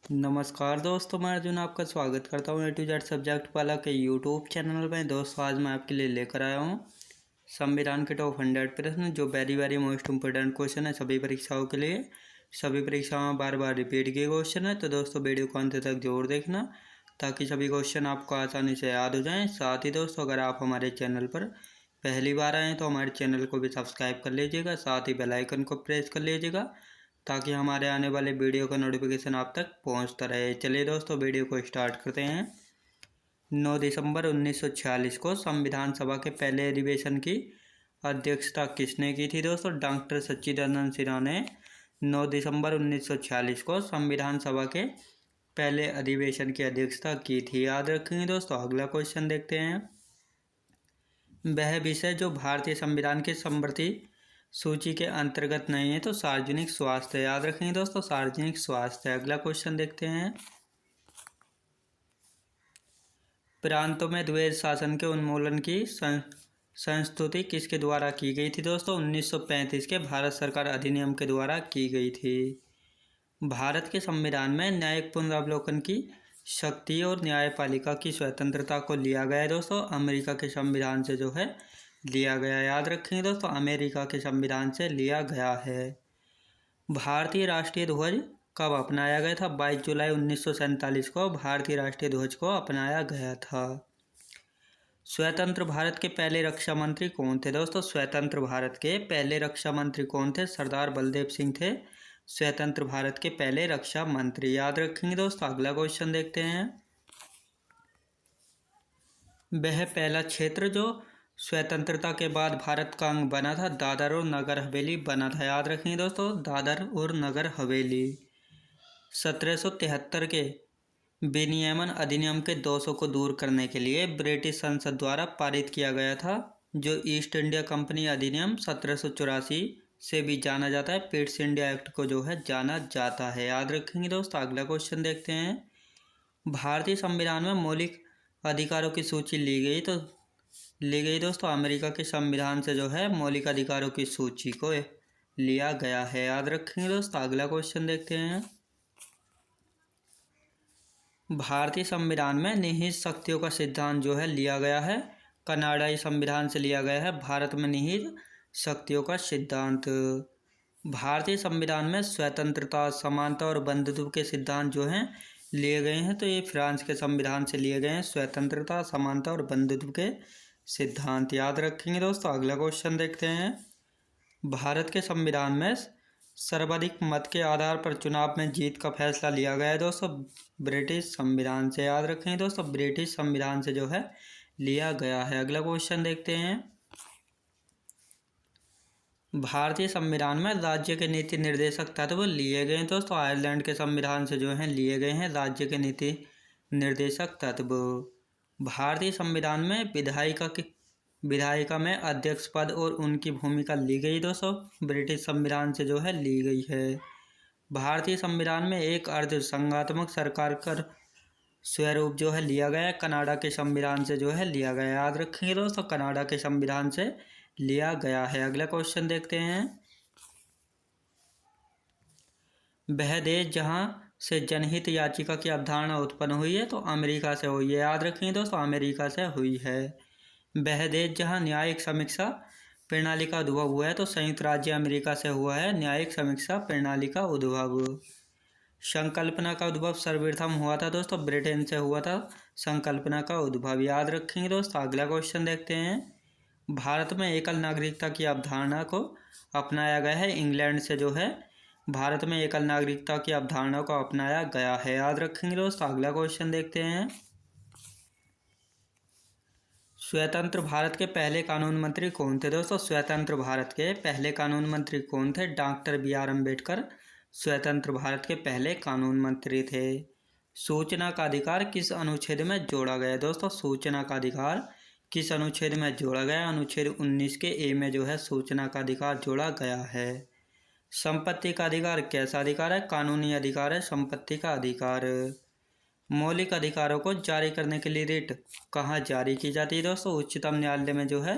नमस्कार दोस्तों, मैं अर्जुन आपका स्वागत करता हूँ ए टू जेड सब्जेक्ट वाला के यूट्यूब चैनल में। दोस्तों आज मैं आपके लिए लेकर आया हूँ संविधान के टॉप 100 प्रश्न, जो very very most important question है सभी परीक्षाओं के लिए। सभी परीक्षाओं में बार बार रिपीट किए क्वेश्चन है, तो दोस्तों वीडियो को अंत तक जरूर देखना ताकि सभी क्वेश्चन आपको आसानी से याद हो जाएँ। साथ ही दोस्तों, अगर आप हमारे चैनल पर पहली बार आएँ तो हमारे चैनल को भी सब्सक्राइब कर लीजिएगा, साथ ही बेल आइकन को प्रेस कर लीजिएगा ताकि हमारे आने वाले वीडियो का नोटिफिकेशन आप तक पहुंचता रहे। चलिए दोस्तों, वीडियो को स्टार्ट करते हैं। 9 दिसंबर 1946 को संविधान सभा के पहले अधिवेशन की अध्यक्षता किसने की थी? दोस्तों डॉक्टर सच्चिदानंद सिन्हा ने 9 दिसंबर 1946 को संविधान सभा के पहले अधिवेशन की अध्यक्षता की थी। याद रखेंगे दोस्तों। अगला क्वेश्चन देखते हैं। वह विषय जो भारतीय संविधान की समवर्ती सूची के अंतर्गत नहीं है तो सार्वजनिक स्वास्थ्य। याद रखेंगे दोस्तों, सार्वजनिक स्वास्थ्य। अगला क्वेश्चन देखते हैं। प्रांतों में द्वैध शासन के उन्मूलन की संस्तुति किसके द्वारा की गई थी? दोस्तों 1935 के भारत सरकार अधिनियम के द्वारा की गई थी। भारत के संविधान में न्यायिक पुनरावलोकन की शक्ति और न्यायपालिका की स्वतंत्रता को लिया गया है। दोस्तों अमेरिका के संविधान से जो है लिया गया। याद रखेंगे दोस्तों, अमेरिका के संविधान से लिया गया है। भारतीय राष्ट्रीय ध्वज कब अपनाया गया था? 22 जुलाई 1947 को भारतीय राष्ट्रीय ध्वज को अपनाया गया था। स्वतंत्र भारत के पहले रक्षा मंत्री कौन थे? दोस्तों स्वतंत्र भारत के पहले रक्षा मंत्री कौन थे? सरदार बलदेव सिंह थे स्वतंत्र भारत के पहले रक्षा मंत्री। याद रखेंगे दोस्तों। अगला क्वेश्चन देखते हैं। वह पहला क्षेत्र जो स्वतंत्रता के बाद भारत का अंग बना था, दादर और नगर हवेली बना था। याद रखेंगे दोस्तों, दादर और नगर हवेली। 1773 के विनियमन अधिनियम के दोषों को दूर करने के लिए ब्रिटिश संसद द्वारा पारित किया गया था, जो ईस्ट इंडिया कंपनी अधिनियम 1784 से भी जाना जाता है। पिट्स इंडिया एक्ट को जो है जाना जाता है। याद रखेंगे दोस्तों। अगला क्वेश्चन देखते हैं। भारतीय संविधान में मौलिक अधिकारों की सूची ली गई दोस्तों अमेरिका के संविधान से जो है मौलिक अधिकारों की सूची को लिया गया है। याद रखेंगे दोस्तों। अगला क्वेश्चन देखते हैं। भारतीय संविधान में निहित शक्तियों का सिद्धांत जो है लिया गया है, कनाडाई संविधान से लिया गया है। भारत में निहित शक्तियों का सिद्धांत। भारतीय संविधान में स्वतंत्रता, समानता और बंधुत्व के सिद्धांत जो हैं लिए गए हैं, तो ये फ्रांस के संविधान से लिए गए हैं। स्वतंत्रता, समानता और बंधुत्व के सिद्धांत। याद रखेंगे दोस्तों। अगला क्वेश्चन देखते हैं। भारत के संविधान में सर्वाधिक मत के आधार पर चुनाव में जीत का फैसला लिया गया है दोस्तों ब्रिटिश संविधान से। याद रखेंगे दोस्तों, ब्रिटिश संविधान से जो है लिया गया है। अगला क्वेश्चन देखते हैं। भारतीय संविधान में राज्य के नीति निर्देशक तत्व लिए गए हैं दोस्तों आयरलैंड के संविधान से जो है लिए गए हैं राज्य के नीति निर्देशक तत्व। भारतीय संविधान में विधायिका में अध्यक्ष पद और उनकी भूमिका ली गई दोस्तों ब्रिटिश संविधान से जो है ली गई है। भारतीय संविधान में एक अर्ध संघात्मक सरकार कर स्वरूप जो है लिया गया है, कनाडा के संविधान से जो है लिया गया। याद रखेंगे दोस्तों, कनाडा के संविधान से लिया गया है। अगला क्वेश्चन देखते हैं। वह देश जहां से जनहित याचिका की अवधारणा उत्पन्न हुई है, तो अमेरिका से हुई है। याद रखेंगे दोस्तों, अमेरिका से हुई है। वह देश जहां न्यायिक समीक्षा प्रणाली का उद्भव हुआ है, तो संयुक्त राज्य अमेरिका से हुआ है न्यायिक समीक्षा प्रणाली का उद्भव। संकल्पना का उद्भव सर्वप्रथम हुआ था दोस्तों ब्रिटेन से हुआ था संकल्पना का उद्भव। याद रखेंगे दोस्तों। अगला क्वेश्चन देखते हैं। भारत में एकल नागरिकता की अवधारणा को अपनाया गया है, इंग्लैंड से जो है भारत में एकल नागरिकता की अवधारणा को अपनाया गया है। याद रखेंगे दोस्तों। अगला क्वेश्चन देखते हैं। स्वतंत्र भारत के पहले कानून मंत्री कौन थे? दोस्तों स्वतंत्र भारत के पहले कानून मंत्री कौन थे? डॉक्टर BR अम्बेडकर स्वतंत्र भारत के पहले कानून मंत्री थे। सूचना का अधिकार किस अनुच्छेद में जोड़ा गया? दोस्तों सूचना का अधिकार किस अनुच्छेद में जोड़ा गया? अनुच्छेद 19 के ए में जो है सूचना का अधिकार जोड़ा गया है। संपत्ति का अधिकार कैसा अधिकार है? कानूनी अधिकार है संपत्ति का अधिकार। मौलिक अधिकारों को जारी करने के लिए रिट कहाँ जारी की जाती है? दोस्तों उच्चतम न्यायालय में जो है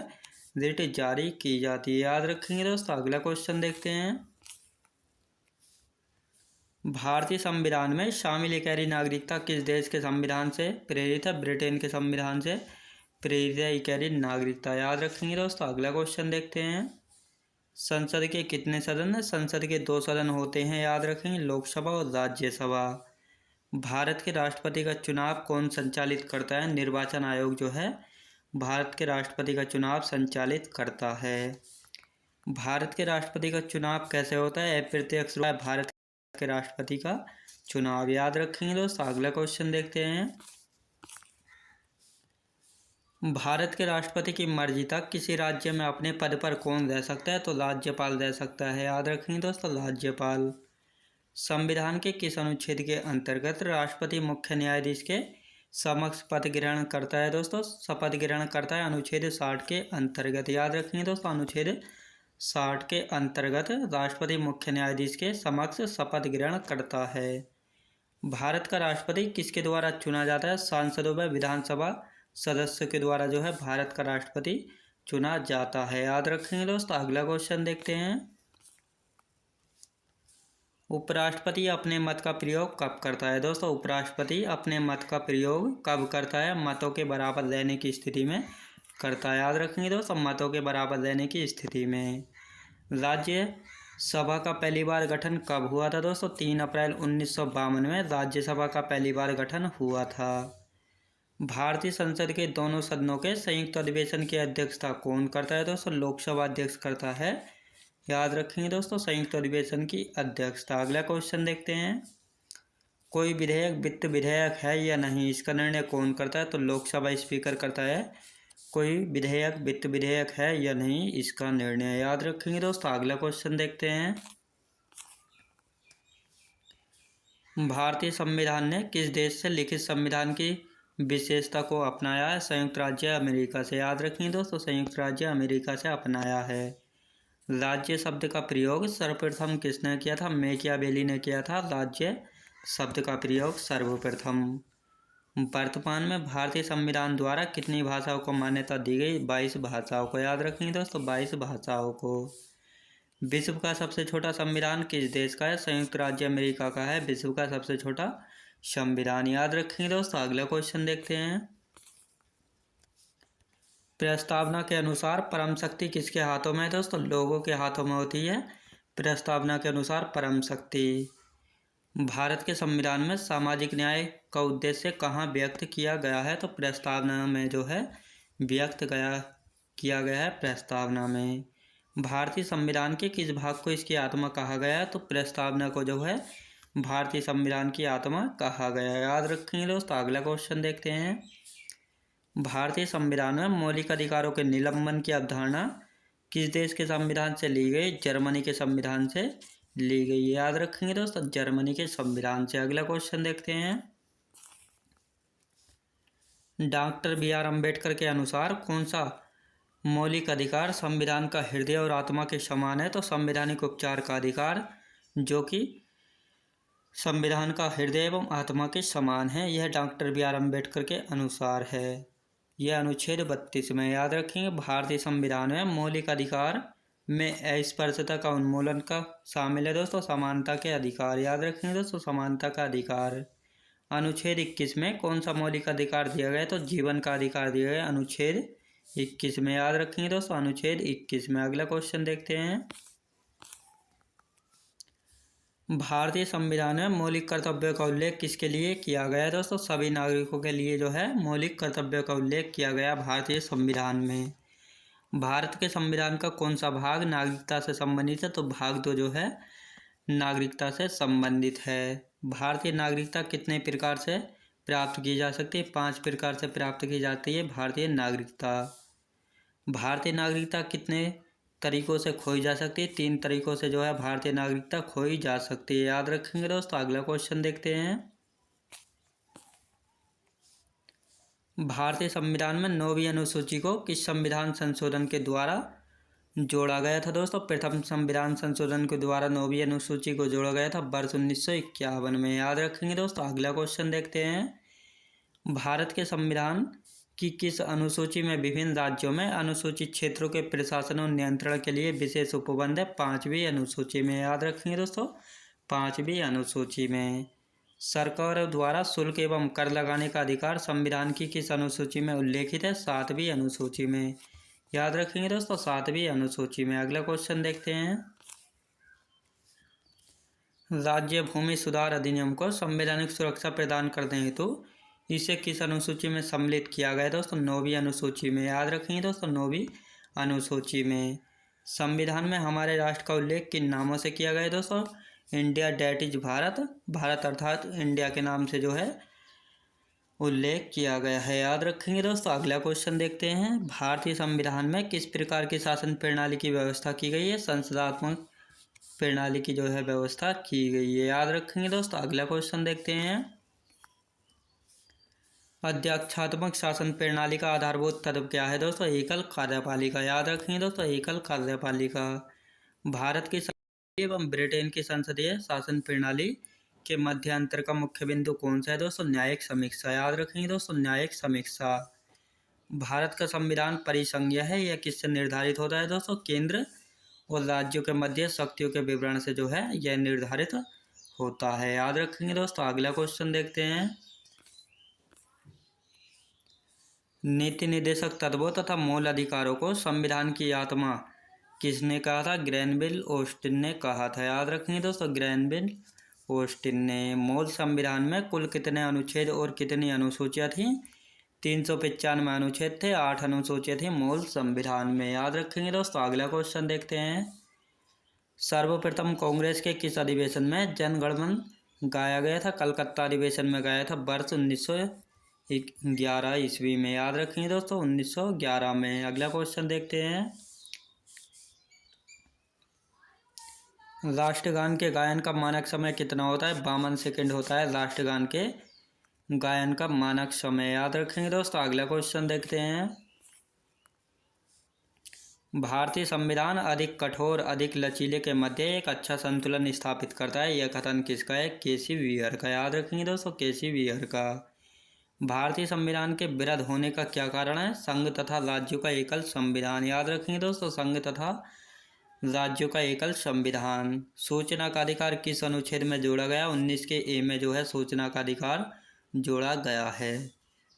रिट जारी की जाती है। याद रखेंगे दोस्तों। अगला क्वेश्चन देखते हैं। भारतीय संविधान में शामिल इकहरी नागरिकता किस देश के संविधान से प्रेरित है? ब्रिटेन के संविधान से प्रेरित है इकहरी नागरिकता, याद रखेंगे दोस्तों। अगला क्वेश्चन देखते हैं। संसद के कितने सदन हैं? संसद के 2 सदन होते हैं, याद रखेंगे, लोकसभा और राज्यसभा। भारत के राष्ट्रपति का चुनाव कौन संचालित करता है? निर्वाचन आयोग जो है भारत के राष्ट्रपति का चुनाव संचालित करता है। भारत के राष्ट्रपति का चुनाव कैसे होता है? अप्रत्यक्ष रूप से भारत के राष्ट्रपति का चुनाव, याद रखेंगे दोस्तों। अगला क्वेश्चन देखते हैं। भारत के राष्ट्रपति की मर्जी तक किसी राज्य में अपने पद पर कौन रह सकता है? तो राज्यपाल रह सकता है, याद रखेंगे दोस्तों, राज्यपाल। संविधान के किस अनुच्छेद के अंतर्गत राष्ट्रपति मुख्य न्यायाधीश के समक्ष पद ग्रहण करता है? दोस्तों शपथ ग्रहण करता है अनुच्छेद 60 के अंतर्गत, याद रखेंगे दोस्तों। अनुच्छेद 60 के अंतर्गत राष्ट्रपति मुख्य न्यायाधीश के समक्ष शपथ ग्रहण करता है। भारत का राष्ट्रपति किसके द्वारा चुना जाता है? सांसदों व विधानसभा सदस्यों के द्वारा जो है भारत का राष्ट्रपति चुना जाता है, याद रखेंगे दोस्तों। अगला क्वेश्चन देखते हैं। उपराष्ट्रपति अपने मत का प्रयोग कब करता है? दोस्तों उपराष्ट्रपति अपने मत का प्रयोग कब करता है? मतों के बराबर रहने की स्थिति में करता है, याद रखेंगे दोस्तों, मतों के बराबर रहने की स्थिति में। राज्यसभा का पहली बार गठन कब हुआ था? दोस्तों 3 अप्रैल 1952 में राज्यसभा का पहली बार गठन हुआ था। भारतीय संसद के दोनों सदनों के संयुक्त अधिवेशन की अध्यक्षता कौन करता है? दोस्तों लोकसभा अध्यक्ष करता है, याद रखेंगे दोस्तों, संयुक्त अधिवेशन की अध्यक्षता। अगला क्वेश्चन देखते हैं। कोई विधेयक वित्त विधेयक है या नहीं, इसका निर्णय कौन करता है? तो लोकसभा स्पीकर करता है। कोई विधेयक वित्त विधेयक है या नहीं, इसका निर्णय, याद रखेंगे दोस्तों। अगला क्वेश्चन देखते हैं। भारतीय संविधान ने किस देश से लिखित संविधान की विशेषता को अपनाया है? संयुक्त राज्य अमेरिका से, याद रखेंगे दोस्तों, संयुक्त राज्य अमेरिका से अपनाया है। राज्य शब्द का प्रयोग सर्वप्रथम किसने किया था? मैकियावेली ने किया था राज्य शब्द का प्रयोग सर्वप्रथम। वर्तमान में भारतीय संविधान द्वारा कितनी भाषाओं को मान्यता दी गई? 22 भाषाओं को, याद रखेंगे दोस्तों, 22 भाषाओं को। विश्व का सबसे छोटा संविधान किस देश का है? संयुक्त राज्य अमेरिका का है विश्व का सबसे छोटा संविधान, याद रखेंगे दोस्तों। अगला क्वेश्चन देखते हैं। प्रस्तावना के अनुसार परम शक्ति किसके हाथों में है? दोस्तों लोगों के हाथों में होती है प्रस्तावना के अनुसार परम शक्ति। भारत के संविधान में सामाजिक न्याय का उद्देश्य कहाँ व्यक्त किया गया है? तो प्रस्तावना में जो है व्यक्त किया गया है प्रस्तावना में। भारतीय संविधान के किस भाग को इसकी आत्मा कहा गया है? तो प्रस्तावना को जो है भारतीय संविधान की आत्मा कहा गया है, याद रखेंगे दोस्तों। अगला क्वेश्चन देखते हैं। भारतीय संविधान में मौलिक अधिकारों के निलंबन की अवधारणा किस देश के संविधान से ली गई? जर्मनी के संविधान से ली गई, याद रखेंगे दोस्तों, जर्मनी के संविधान से। अगला क्वेश्चन देखते हैं। Doctor B R. अम्बेडकर के अनुसार कौन सा मौलिक अधिकार संविधान का हृदय और आत्मा के समान है? तो संवैधानिक उपचार का अधिकार, जो कि संविधान का हृदय एवं आत्मा के समान है, यह डॉक्टर बी.आर. अम्बेडकर के अनुसार है। यह अनुच्छेद 32 में, याद रखेंगे। भारतीय संविधान में मौलिक अधिकार में अस्पृश्यता का उन्मूलन का शामिल है दोस्तों, समानता के अधिकार, याद रखेंगे दोस्तों, समानता का अधिकार। अनुच्छेद 21 में कौन सा मौलिक अधिकार दिया गया है? तो जीवन का अधिकार दिया गया अनुच्छेद 21 में, याद रखेंगे दोस्तों, अनुच्छेद 21 में। अगला क्वेश्चन देखते हैं। भारतीय संविधान में मौलिक कर्तव्यों का उल्लेख किसके लिए किया गया है? दोस्तों सभी नागरिकों के लिए जो है मौलिक कर्तव्यों का उल्लेख किया गया भारतीय संविधान में। भारत के संविधान का कौन सा भाग नागरिकता से संबंधित है? तो भाग 2 जो है नागरिकता से संबंधित है। भारतीय नागरिकता कितने प्रकार से प्राप्त की जा सकती है? 5 प्रकार से प्राप्त की जाती है भारतीय नागरिकता। भारतीय नागरिकता कितने तरीकों से खोई जा सकती है? 3 तरीकों से जो है भारतीय नागरिकता खोई जा सकती है, याद रखेंगे दोस्तों। अगला क्वेश्चन देखते हैं। भारतीय संविधान में 9वीं अनुसूची को किस संविधान संशोधन के द्वारा जोड़ा गया था? दोस्तों प्रथम संविधान संशोधन के द्वारा 9वीं अनुसूची को जोड़ा गया था वर्ष 1951 में, याद रखेंगे दोस्तों। अगला क्वेश्चन देखते हैं। भारत के संविधान की किस अनुसूची में विभिन्न राज्यों में अनुसूचित क्षेत्रों के प्रशासन और नियंत्रण के लिए विशेष उपबंध है? 5वीं अनुसूची में, याद रखेंगे दोस्तों, 5वीं अनुसूची में। सरकार द्वारा शुल्क एवं कर लगाने का अधिकार संविधान की किस अनुसूची में उल्लेखित है? 7वीं अनुसूची में। याद रखेंगे दोस्तों, 7वीं अनुसूची में। अगला क्वेश्चन देखते हैं। राज्य भूमि सुधार अधिनियम को संवैधानिक सुरक्षा प्रदान करने हेतु इसे किस अनुसूची में सम्मिलित किया गया है दोस्तों? 9वीं अनुसूची में। याद रखेंगे दोस्तों, 9वीं अनुसूची में। संविधान में हमारे राष्ट्र का उल्लेख किन नामों से किया गया है दोस्तों? India that is Bharat, Bharat अर्थात इंडिया के नाम से जो है उल्लेख किया गया है। याद रखेंगे दोस्तों। अगला क्वेश्चन देखते हैं। भारतीय संविधान में किस प्रकार की शासन प्रणाली की व्यवस्था की गई है? संसदात्मक प्रणाली की जो है व्यवस्था की गई है। याद रखेंगे दोस्तों। अगला क्वेश्चन देखते हैं। अध्यक्षात्मक शासन प्रणाली का आधारभूत तत्व क्या है दोस्तों? एकल कार्यपालिका। याद रखेंगे दोस्तों, एकल कार्यपालिका। भारत की संसदीय एवं ब्रिटेन की संसदीय शासन प्रणाली के मध्य अंतर का मुख्य बिंदु कौन सा है दोस्तों? न्यायिक समीक्षा। याद रखेंगे दोस्तों, न्यायिक समीक्षा। भारत का संविधान परिसंघीय है। यह किससे निर्धारित होता है दोस्तों? केंद्र और राज्यों के मध्य शक्तियों के विवरण से जो है यह निर्धारित होता है। याद रखेंगे दोस्तों। अगला क्वेश्चन देखते हैं। नीति निर्देशक तत्वों तथा मूल अधिकारों को संविधान की आत्मा किसने कहा था? ग्रैनविल ऑस्टिन ने कहा था। याद रखेंगे दोस्तों, ग्रैनविल ऑस्टिन ने। मूल संविधान में कुल कितने अनुच्छेद और कितनी अनुसूचियां थी? 395 अनुच्छेद थे, 8 अनुसूचियां थी मूल संविधान में। याद रखेंगे दोस्तों। अगला क्वेश्चन देखते हैं। सर्वप्रथम कांग्रेस के किस अधिवेशन में जनगणमन गाया गया था? कलकत्ता अधिवेशन में गाया था, वर्ष 1911 ईस्वी में। याद रखेंगे दोस्तों, 1911 में। अगला क्वेश्चन देखते हैं। राष्ट्रगान के गायन का मानक समय कितना होता है? 52 सेकंड होता है राष्ट्रगान के गायन का मानक समय। याद रखेंगे दोस्तों। अगला क्वेश्चन देखते हैं। भारतीय संविधान अधिक कठोर अधिक लचीले के मध्य एक अच्छा संतुलन स्थापित करता है। यह कथन किसका है? केसी वीर का। याद रखेंगे दोस्तों, केसी वीर का। भारतीय संविधान के विरुद्ध होने का क्या कारण है? संघ तथा राज्यों का एकल संविधान। याद रखेंगे दोस्तों, संघ तथा राज्यों का एकल संविधान। सूचना का अधिकार किस अनुच्छेद में जोड़ा गया? 19 के ए में जो है सूचना का अधिकार जोड़ा गया है।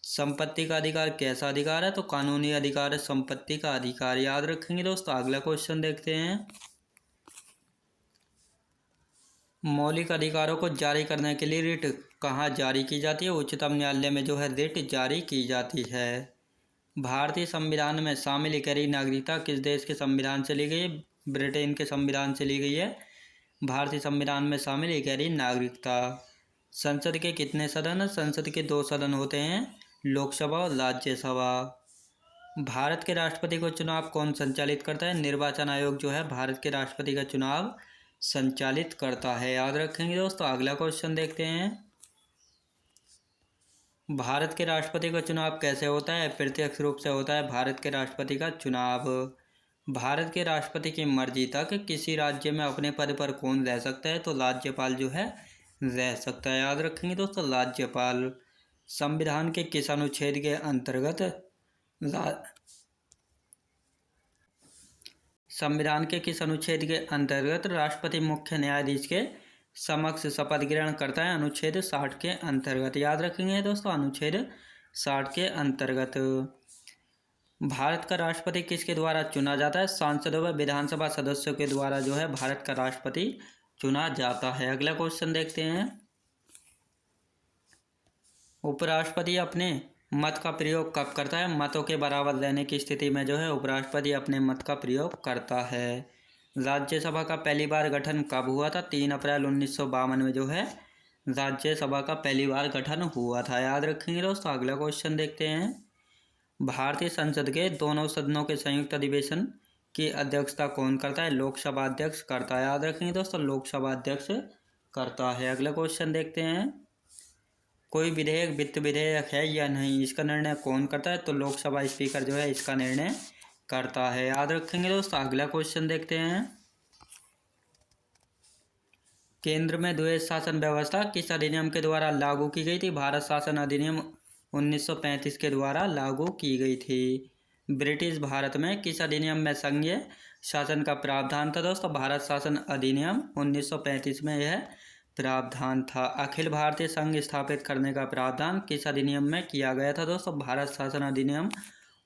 संपत्ति का अधिकार कैसा अधिकार है? तो कानूनी अधिकार है संपत्ति का अधिकार। याद रखेंगे दोस्तों। अगला क्वेश्चन देखते हैं। मौलिक अधिकारों को जारी करने के लिए रिट कहाँ जारी की जाती है? उच्चतम न्यायालय में जो है रिट जारी की जाती है। भारतीय संविधान में शामिल इकहरी नागरिकता किस देश के संविधान से ली गई है? ब्रिटेन के संविधान से ली गई है। भारतीय संविधान में शामिल इकहरी नागरिकता। संसद के कितने सदन हैं? संसद के 2 सदन होते हैं, लोकसभा और राज्यसभा। भारत के राष्ट्रपति का चुनाव कौन संचालित करता है? निर्वाचन आयोग जो है भारत के राष्ट्रपति का चुनाव संचालित करता है। याद रखेंगे दोस्तों। अगला क्वेश्चन देखते हैं। भारत के राष्ट्रपति का चुनाव कैसे होता है? प्रत्यक्ष रूप से होता है भारत के राष्ट्रपति का चुनाव। भारत के राष्ट्रपति की मर्जी तक किसी राज्य में अपने पद पर कौन रह सकता है? तो राज्यपाल जो है रह सकता है। याद रखेंगे दोस्तों, राज्यपाल। संविधान के किस अनुच्छेद के अंतर्गत संविधान के किस अनुच्छेद के अंतर्गत राष्ट्रपति मुख्य न्यायाधीश के समक्ष शपथ ग्रहण करता है? अनुच्छेद 60 के अंतर्गत। याद रखेंगे दोस्तों, अनुच्छेद 60 के अंतर्गत। भारत का राष्ट्रपति किसके द्वारा चुना जाता है? सांसदों व विधानसभा सदस्यों के द्वारा जो है भारत का राष्ट्रपति चुना जाता है। अगला क्वेश्चन देखते हैं। उपराष्ट्रपति अपने मत का प्रयोग कब करता है? मतों के बराबर रहने की स्थिति में जो है उपराष्ट्रपति अपने मत का प्रयोग करता है। राज्यसभा का पहली बार गठन कब हुआ था? 3 अप्रैल 1952 में जो है राज्यसभा का पहली बार गठन हुआ था। याद रखेंगे दोस्तों। अगला क्वेश्चन देखते हैं। भारतीय संसद के दोनों सदनों के संयुक्त अधिवेशन की अध्यक्षता कौन करता है? लोकसभा अध्यक्ष करता है। याद रखेंगे दोस्तों, लोकसभा अध्यक्ष करता है। अगला क्वेश्चन देखते हैं। कोई विधेयक वित्त विधेयक है या नहीं, इसका निर्णय कौन करता है? तो लोकसभा स्पीकर जो है इसका निर्णय करता है। याद रखेंगे दोस्तों। अगला क्वेश्चन देखते हैं। केंद्र में द्वैध शासन व्यवस्था किस अधिनियम के द्वारा लागू की गई थी? भारत शासन अधिनियम 1935 के द्वारा लागू की गई थी। ब्रिटिश भारत में किस अधिनियम में संघीय शासन का प्रावधान था दोस्तों? भारत शासन अधिनियम 1935 में यह प्रावधान था। अखिल भारतीय संघ स्थापित करने का प्रावधान किस अधिनियम में किया गया था दोस्तों? भारत शासन अधिनियम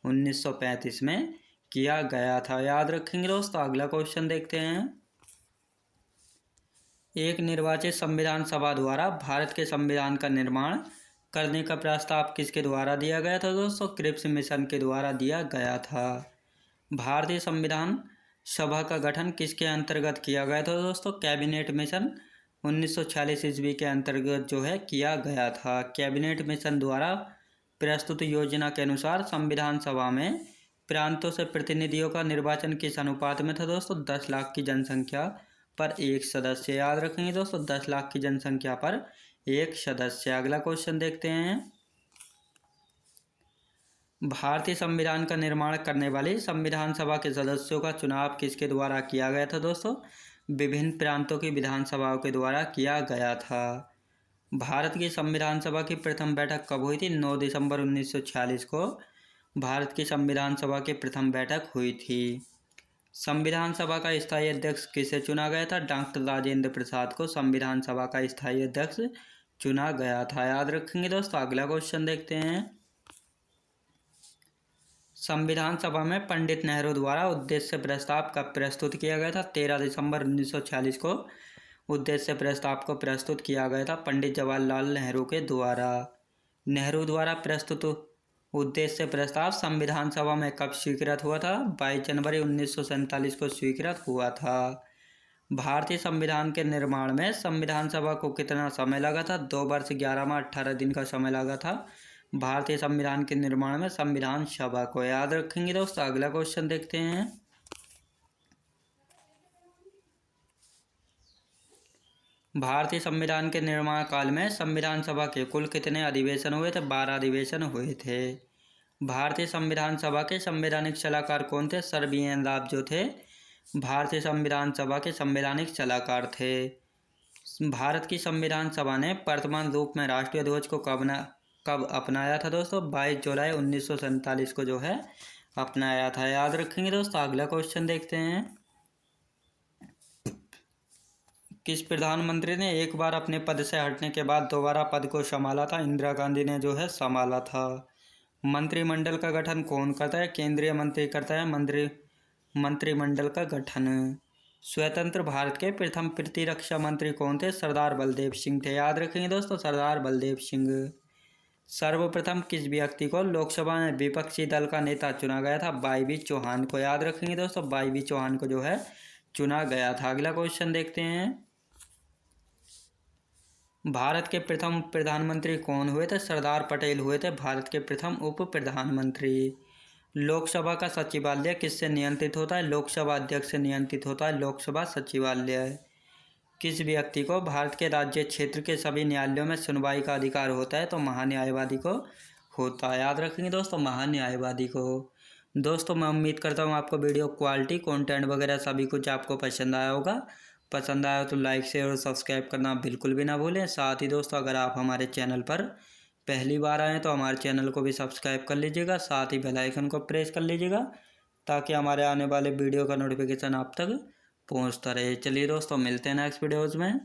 1935 में किया गया था। याद रखेंगे दोस्तों। अगला क्वेश्चन देखते हैं। एक निर्वाचित संविधान सभा द्वारा भारत के संविधान का निर्माण करने का प्रस्ताव किसके द्वारा दिया गया था दोस्तों? क्रिप्स मिशन के द्वारा दिया गया था। भारतीय संविधान सभा का गठन किसके अंतर्गत किया गया था दोस्तों? कैबिनेट मिशन 1946 ईस्वी के अंतर्गत जो है किया गया था। कैबिनेट मिशन द्वारा प्रस्तुत योजना के अनुसार संविधान सभा में प्रांतों से प्रतिनिधियों का निर्वाचन किस अनुपात में था दोस्तों? 10 लाख की जनसंख्या पर एक सदस्य। याद रखेंगे दोस्तों, 10 लाख की जनसंख्या पर एक सदस्य। अगला क्वेश्चन देखते हैं। भारतीय संविधान का निर्माण करने वाली संविधान सभा के सदस्यों का चुनाव किसके द्वारा किया गया था दोस्तों? विभिन्न प्रांतों की विधानसभाओं के द्वारा किया गया था। भारत की संविधान सभा की प्रथम बैठक कब हुई थी? 9 दिसंबर 1946 को भारत की संविधान सभा की प्रथम बैठक हुई थी। संविधान सभा का स्थायी अध्यक्ष किसे चुना गया था? डॉक्टर राजेंद्र प्रसाद को संविधान सभा का स्थायी अध्यक्ष चुना गया था। याद रखेंगे दोस्तों। अगला क्वेश्चन देखते हैं। संविधान सभा में पंडित नेहरू द्वारा उद्देश्य प्रस्ताव कब प्रस्तुत किया गया था? 13 दिसंबर 1946 को उद्देश्य प्रस्ताव को प्रस्तुत किया गया था पंडित जवाहरलाल नेहरू के द्वारा। नेहरू द्वारा प्रस्तुत उद्देश्य प्रस्ताव संविधान सभा में कब स्वीकृत हुआ था? 22 जनवरी 1947 को स्वीकृत हुआ था। भारतीय संविधान के निर्माण में संविधान सभा को कितना समय लगा था? 2 वर्ष 11 माह 18 दिन का समय लगा था भारतीय संविधान के निर्माण में संविधान सभा को। याद रखेंगे दोस्तों। अगला क्वेश्चन देखते हैं। भारतीय संविधान के निर्माण काल में संविधान सभा के कुल कितने अधिवेशन हुए थे? 12 अधिवेशन हुए थे। भारतीय संविधान सभा के संवैधानिक सलाहकार कौन थे? सर बी एन राव जो थे भारतीय संविधान सभा के संवैधानिक सलाहकार थे। भारत की संविधान सभा ने वर्तमान रूप में राष्ट्रीय ध्वज को कब अपनाया था दोस्तों? 22 जुलाई 1947 को जो है अपनाया था। याद रखेंगे दोस्तों। अगला क्वेश्चन देखते हैं। किस प्रधानमंत्री ने एक बार अपने पद से हटने के बाद दोबारा पद को संभाला था? इंदिरा गांधी ने जो है संभाला था। मंत्रिमंडल का गठन कौन करता है? केंद्रीय मंत्री करता है मंत्रिमंडल का गठन। स्वतंत्र भारत के प्रथम प्रतिरक्षा मंत्री कौन थे? सरदार बलदेव सिंह थे। याद रखेंगे दोस्तों। सरदार बलदेव सिंह। सर्वप्रथम किस व्यक्ति को लोकसभा में विपक्षी दल का नेता चुना गया था? वाई चौहान को। याद रखेंगे दोस्तों। वाई चौहान को जो है चुना गया था। अगला क्वेश्चन देखते हैं। भारत के प्रथम प्रधानमंत्री कौन हुए थे? सरदार पटेल हुए थे भारत के प्रथम उप प्रधानमंत्री। लोकसभा का सचिवालय किससे नियंत्रित होता है? लोकसभा अध्यक्ष से नियंत्रित होता है लोकसभा सचिवालय। किस व्यक्ति को भारत के राज्य क्षेत्र के सभी न्यायालयों में सुनवाई का अधिकार होता है? तो महान्यायवादी को होता है। याद रखेंगे दोस्तों। महान्यायवादी को। दोस्तों मैं उम्मीद करता हूँ आपको वीडियो क्वालिटी कंटेंट वगैरह सभी कुछ आपको पसंद आया होगा। पसंद आया तो लाइक शेयर और सब्सक्राइब करना बिल्कुल भी ना भूलें। साथ ही दोस्तों अगर आप हमारे चैनल पर पहली बार आएँ तो हमारे चैनल को भी सब्सक्राइब कर लीजिएगा। साथ ही बेल आइकन को प्रेस कर लीजिएगा ताकि हमारे आने वाले वीडियो का नोटिफिकेशन आप तक पहुंचता रहे। चलिए दोस्तों मिलते हैं नेक्स्ट वीडियोज़ में।